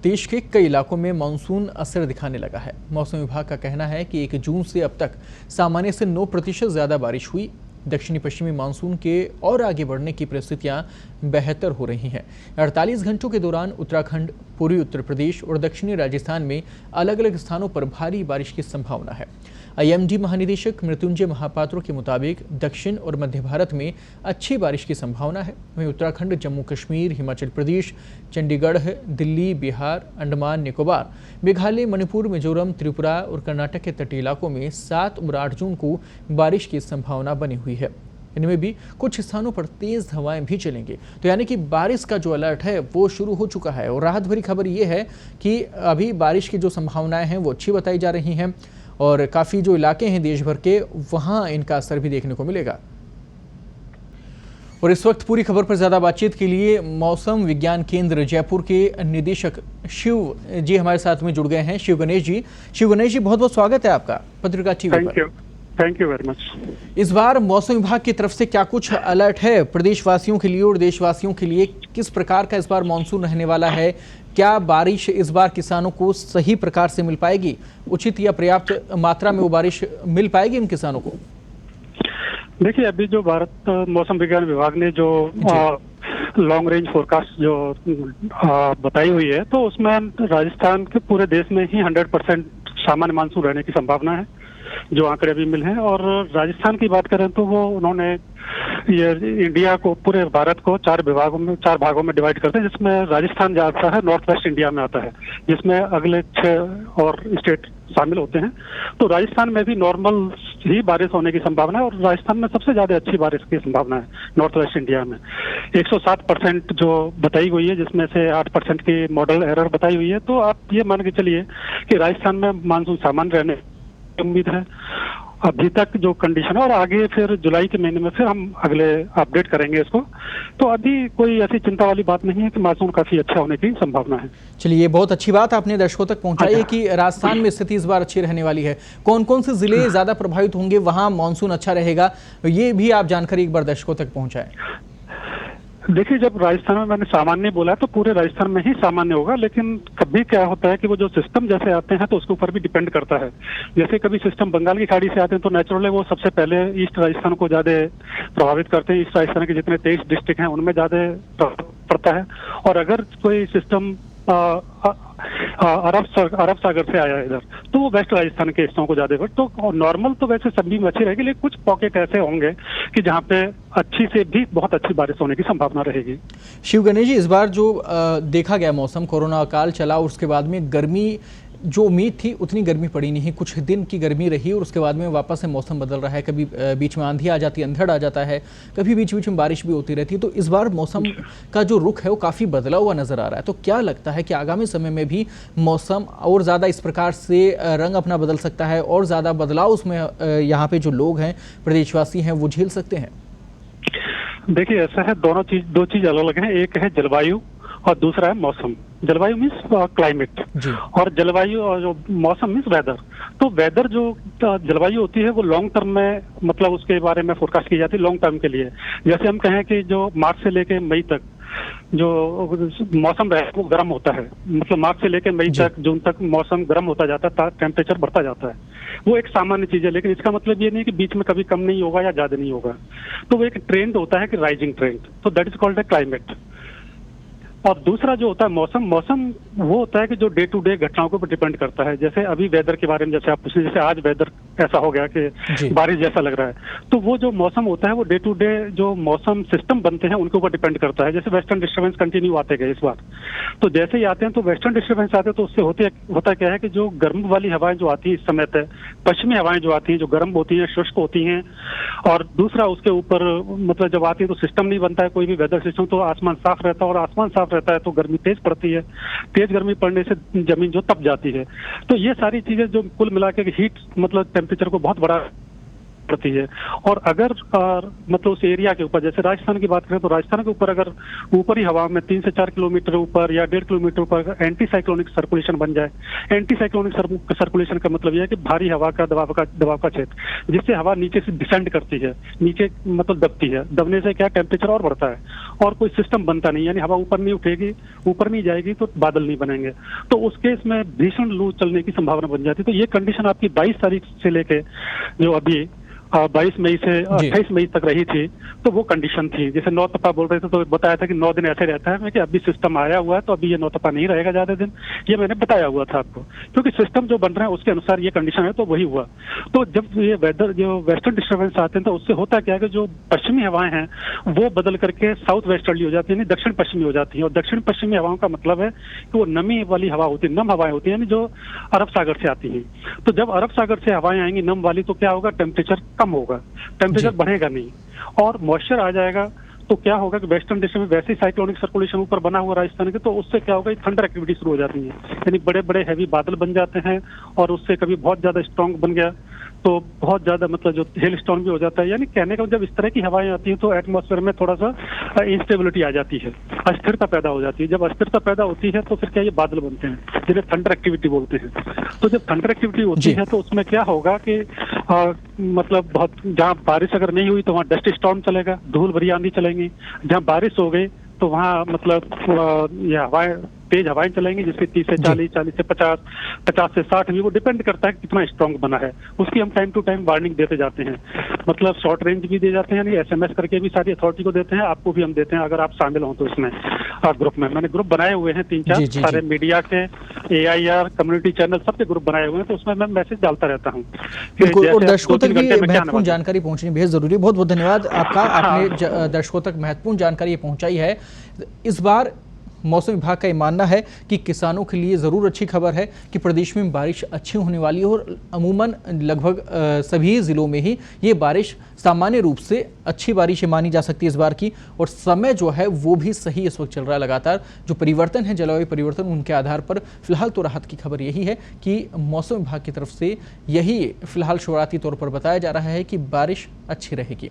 देश के कई इलाकों में मानसून असर दिखाने लगा है। मौसम विभाग का कहना है कि 1 जून से अब तक सामान्य से 9% ज्यादा बारिश हुई। दक्षिणी पश्चिमी मानसून के और आगे बढ़ने की परिस्थितियां बेहतर हो रही हैं। 48 घंटों के दौरान उत्तराखंड, पूर्वी उत्तर प्रदेश और दक्षिणी राजस्थान में अलग अलग स्थानों पर भारी बारिश की संभावना है। आईएमडी महानिदेशक मृत्युंजय महापात्रों के मुताबिक दक्षिण और मध्य भारत में अच्छी बारिश की संभावना है। वहीं उत्तराखंड, जम्मू कश्मीर, हिमाचल प्रदेश, चंडीगढ़, दिल्ली, बिहार, अंडमान निकोबार, मेघालय, मणिपुर, मिजोरम, त्रिपुरा और कर्नाटक के तटीय इलाकों में 7 और 8 जून को बारिश की संभावना बनी हुई है। इनमें भी कुछ स्थानों पर तेज हवाएं भी चलेंगी। तो यानी कि बारिश का जो अलर्ट है वो शुरू हो चुका है। और राहत भरी खबर ये है कि अभी बारिश की जो संभावनाएं हैं वो अच्छी बताई जा रही हैं और काफ़ी जो इलाके हैं देश भर के, वहाँ इनका असर भी देखने को मिलेगा। और इस वक्त पूरी खबर पर ज़्यादा बातचीत के लिए मौसम विज्ञान केंद्र जयपुर के निदेशक शिव जी हमारे साथ में जुड़ गए हैं। शिव गणेश जी, बहुत बहुत स्वागत है आपका पत्रिका टीवी पर। Thank you very much. इस बार मौसम विभाग की तरफ से क्या कुछ अलर्ट है प्रदेशवासियों के लिए और देशवासियों के लिए? किस प्रकार का इस बार मानसून रहने वाला है? क्या बारिश इस बार किसानों को सही प्रकार से मिल पाएगी? उचित या पर्याप्त मात्रा में वो बारिश मिल पाएगी इन किसानों को? देखिए, अभी जो भारत मौसम विज्ञान विभाग ने जो लॉन्ग रेंज फोरकास्ट जो बताई हुई है, तो उसमें राजस्थान के पूरे देश में ही 100% सामान्य मानसून रहने की संभावना है, जो आंकड़े अभी मिले हैं। और राजस्थान की बात करें तो वो उन्होंने ये इंडिया को, पूरे भारत को 4 भागों में डिवाइड करते हैं, जिसमें राजस्थान जाता है, नॉर्थ वेस्ट इंडिया में आता है, जिसमें अगले 6 और स्टेट शामिल होते हैं। तो राजस्थान में भी नॉर्मल ही बारिश होने की संभावना है और राजस्थान में सबसे ज्यादा अच्छी बारिश की संभावना है नॉर्थ वेस्ट इंडिया में। 107% जो बताई हुई है, जिसमें से 8% की मॉडल एरर बताई हुई है। तो आप ये मान के चलिए कि राजस्थान में मानसून सामान्य रहने की उम्मीद है अभी तक जो कंडीशन है, और आगे फिर जुलाई के महीने में फिर हम अगले अपडेट करेंगे इसको। तो अभी कोई ऐसी चिंता वाली बात नहीं है कि मानसून काफी अच्छा होने की संभावना है। चलिए, ये बहुत अच्छी बात आपने दर्शकों तक पहुंचाई है कि राजस्थान में स्थिति इस बार अच्छी रहने वाली है। कौन कौन से जिले ज्यादा प्रभावित होंगे, वहां मानसून अच्छा रहेगा, ये भी आप जानकारी एक बार दर्शकों तक पहुंचाएं। देखिए, जब राजस्थान में मैंने सामान्य बोला तो पूरे राजस्थान में ही सामान्य होगा, लेकिन कभी क्या होता है कि वो जो सिस्टम जैसे आते हैं तो उसके ऊपर भी डिपेंड करता है। जैसे कभी सिस्टम बंगाल की खाड़ी से आते हैं तो नेचुरली वो सबसे पहले ईस्ट राजस्थान को ज्यादा प्रभावित करते हैं। ईस्ट राजस्थान के जितने 23 डिस्ट्रिक्ट हैं उनमें ज्यादा पड़ता है। और अगर कोई सिस्टम अरब सागर से आया इधर, तो वो वेस्ट राजस्थान के हिस्सों को ज्यादा तो नॉर्मल तो वैसे सभी में अच्छी रहेगी, लेकिन कुछ पॉकेट ऐसे होंगे कि जहाँ पे अच्छी से भी बहुत अच्छी बारिश होने की संभावना रहेगी। शिव गणेश जी, इस बार जो देखा गया मौसम, कोरोना काल चला, उसके बाद में गर्मी जो उम्मीद थी उतनी गर्मी पड़ी नहीं। कुछ दिन की गर्मी रही और उसके बाद में वापस से मौसम बदल रहा है। कभी बीच में आंधी आ जाती है, अंधड़ आ जाता है, कभी बीच बीच में बारिश भी होती रहती है। तो इस बार मौसम का जो रुख है वो काफ़ी बदला हुआ नजर आ रहा है। तो क्या लगता है कि आगामी समय में भी मौसम और ज़्यादा इस प्रकार से रंग अपना बदल सकता है और ज़्यादा बदलाव उसमें यहाँ पे जो लोग हैं, प्रदेशवासी हैं, वो झेल सकते हैं? देखिए, ऐसा है, दो चीज अलग अलग है। एक है जलवायु और दूसरा है मौसम। जलवायु मीन्स क्लाइमेट, और जलवायु और जो मौसम मीन्स वेदर। तो वेदर जो जलवायु होती है वो लॉन्ग टर्म में, मतलब उसके बारे में फोरकास्ट की जाती है लॉन्ग टर्म के लिए। जैसे हम कहें कि जो मार्च से लेके मई तक जो मौसम है वो गर्म होता है, मतलब मार्च से लेके मई तक, जून तक मौसम गर्म होता जाता है, टेम्परेचर बढ़ता जाता है। वो एक सामान्य चीज है, लेकिन इसका मतलब ये नहीं कि बीच में कभी कम नहीं होगा या ज्यादा नहीं होगा। तो वो एक ट्रेंड होता है कि राइजिंग ट्रेंड, तो that is called a climate. और दूसरा जो होता है मौसम वो होता है कि जो डे टू डे घटनाओं के ऊपर डिपेंड करता है। जैसे अभी वेदर के बारे में जैसे आप पूछे, जैसे आज वेदर ऐसा हो गया कि बारिश जैसा लग रहा है, तो वो जो मौसम होता है वो डे टू डे जो मौसम सिस्टम बनते हैं उनके ऊपर डिपेंड करता है। जैसे वेस्टर्न डिस्टर्बेंस कंटिन्यू आते गए इस बार, तो जैसे ही आते हैं तो वेस्टर्न डिस्टर्बेंस आते हैं तो उससे होता क्या है कि जो गर्म वाली हवाएं जो आती है इस समय पे, पश्चिमी हवाएं जो आती हैं जो गर्म होती हैं, शुष्क होती हैं, और दूसरा उसके ऊपर मतलब जब आती है तो सिस्टम नहीं बनता है कोई भी वेदर सिस्टम, तो आसमान साफ रहता है, और आसमान साफ रहता है तो गर्मी तेज पड़ती है। तेज गर्मी पड़ने से जमीन जो तप जाती है। तो ये सारी चीजें जो कुल मिला के हीट मतलब टेम्परेचर को बहुत बड़ा पड़ती है। और अगर मतलब उस एरिया के ऊपर, जैसे राजस्थान की बात करें तो राजस्थान के ऊपर अगर ऊपरी हवा में 3 से 4 किलोमीटर ऊपर या 1.5 किलोमीटर ऊपर एंटी साइक्लोनिक सर्कुलेशन बन जाए। एंटी साइक्लोनिक सर्कुलेशन का मतलब यह है कि भारी हवा का दबाव का क्षेत्र, जिससे हवा नीचे से डिसेंड करती है, नीचे मतलब दबती है। दबने से क्या टेम्परेचर और बढ़ता है और कोई सिस्टम बनता नहीं, यानी हवा ऊपर नहीं उठेगी, ऊपर नहीं जाएगी तो बादल नहीं बनेंगे। तो उस केस में भीषण लू चलने की संभावना बन जाती है। तो ये कंडीशन आपकी 22 तारीख से लेके जो अभी 22 मई से 28 मई तक रही थी, तो वो कंडीशन थी। जैसे नौतपा बोल रहे थे तो बताया था कि 9 दिन ऐसे रहता है, कि अभी सिस्टम आया हुआ है तो अभी ये नौतपा नहीं रहेगा ज्यादा दिन, ये मैंने बताया हुआ था आपको, क्योंकि सिस्टम जो बन रहा है उसके अनुसार ये कंडीशन है, तो वही हुआ। तो जब ये वेदर जो वेस्टर्न डिस्टर्बेंस आते हैं तो उससे होता क्या है कि जो पश्चिमी हवाएं हैं वो बदल करके साउथ वेस्टर्ली हो जाती है, यानी दक्षिण पश्चिमी हो जाती है। और दक्षिण पश्चिमी हवाओं का मतलब है कि वो नमी वाली हवा होती है, नम हवाएं होती है, यानी जो अरब सागर से आती है। तो जब अरब सागर से हवाएं आएंगी नम वाली, तो क्या होगा, टेम्परेचर कम होगा, टेम्परेचर बढ़ेगा नहीं और मॉइस्चर आ जाएगा। तो क्या होगा कि वेस्टर्न डिस्टर्ब में वैसे ही साइक्लोनिक सर्कुलेशन ऊपर बना हुआ राजस्थान के, तो उससे क्या होगा, थंडर एक्टिविटी शुरू हो जाती है, यानी बड़े बड़े हैवी बादल बन जाते हैं। और उससे कभी बहुत ज्यादा स्ट्रांग बन गया तो बहुत ज्यादा मतलब जो हेल स्टॉर्म भी हो जाता है। यानी कहने का जब इस तरह की हवाएं आती हैं तो एटमॉस्फेयर में थोड़ा सा इंस्टेबिलिटी आ जाती है, अस्थिरता पैदा हो जाती है। जब अस्थिरता पैदा होती है तो फिर क्या ये बादल बनते हैं, जिन्हें थंडर एक्टिविटी बोलते हैं। तो जब थंडर एक्टिविटी होती है तो उसमें क्या होगा कि मतलब बहुत, जहाँ बारिश अगर नहीं हुई तो वहाँ डस्ट स्टॉर्म चलेगा, धूल भरी आंधी चलेंगी। जहाँ बारिश हो गई तो वहाँ मतलब ये हवाएं, तेज हवाएं चलेंगी, जिससे 30 से 40, 40 से 50, 50 से 60 भी, वो डिपेंड करता है कितना स्ट्रांग बना है। उसकी हम टाइम टू टाइम वार्निंग देते जाते हैं, मतलब शॉर्ट रेंज भी दे जाते हैं, यानी SMS करके भी सारी अथॉरिटी को देते हैं, आपको भी हम देते हैं अगर आप शामिल हो तो इसमें ग्रुप में। मैंने ग्रुप बनाए हुए हैं 3-4 सारे मीडिया के, AIR कम्युनिटी चैनल सबके ग्रुप बनाए हुए हैं, तो उसमें मैं मैसेज डालता रहता हूँ। और दर्शकों तक भी महत्वपूर्ण जानकारी पहुंचनी बेहद जरूरी है। बहुत बहुत धन्यवाद आपका, आपने दर्शकों तक महत्वपूर्ण जानकारी पहुंचाई है। इस बार मौसम विभाग का ये मानना है कि किसानों के लिए ज़रूर अच्छी खबर है कि प्रदेश में बारिश अच्छी होने वाली है और अमूमन लगभग सभी ज़िलों में ही ये बारिश सामान्य रूप से अच्छी बारिश मानी जा सकती है इस बार की। और समय जो है वो भी सही इस वक्त चल रहा है। लगातार जो परिवर्तन है, जलवायु परिवर्तन, उनके आधार पर फिलहाल तो राहत की खबर यही है कि मौसम विभाग की तरफ से यही फिलहाल शुरुआती तौर पर बताया जा रहा है कि बारिश अच्छी रहेगी।